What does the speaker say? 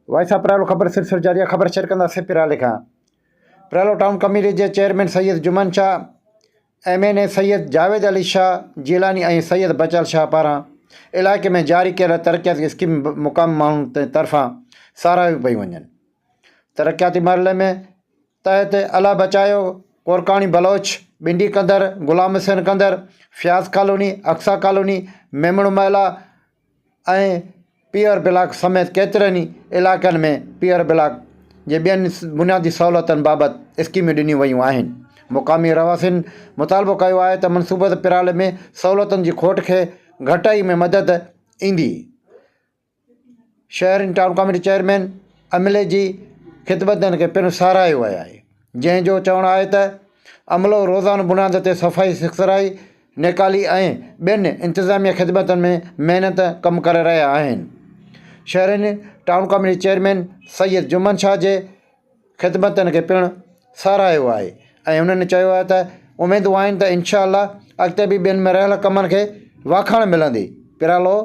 वैसा पिरालो ख़बर सिलसिलो जारी आहे। ख़बर शेयर कंदासीं पिराले खां। पिरालो टाउन कमेटी जे चेयरमैन सैयद जुमन शाह, MNA सैयद जावेद अली शाह जीलानी ऐं सैयद बचल शाह पारां इलाइक़े में जारी कयल तरक़ियाती स्कीम मुक़ामी माण्हुनि तरफ़ां साराहियूं पई वञनि। तरक़ियाती मरहले में तहत अला बचायो, कोरकाणी बलोच, बिंडी कंदर, गुलाम हुसैन कंदर, फ्याज़ कॉलोनी, अक्सा कॉलोनी, मेमण महिला ऐं पीअर ब्लॉक समेत केतिरनि ई इलाइक़नि में पीअर ब्लॉक जे ॿियनि बुनियादी सहूलियतुनि बाबति स्कीमूं ॾिनियूं वयूं आहिनि। मुक़ामी रवासिन मुतालबो कयो आहे त मनसूबत पिराले में सहूलियतुनि जी खोट खे घटाई में मदद ईंदी। शहरी टाउन कमेटी चेयरमैन अमले जी ख़िदमतनि खे पिणु साराहियो वियो आहे, जंहिंजो चवणु आहे त अमलो रोज़ानो बुनियाद ते सफ़ाई सिखराई नेकाली ऐं ॿियनि इंतिज़ामिया ख़िदमतुनि में महिनत कमु करे रहिया आहिनि। शहरी town committee chairman Syed Juman Shah जे ख़िदमतनि खे पिणु साराहियो आहे ऐं उन्हनि चयो आहे त उमेदूं आहिनि त इनशा अॻिते बि ॿियनि में रहियल कमनि खे वाखाण मिलंदी। पिरालो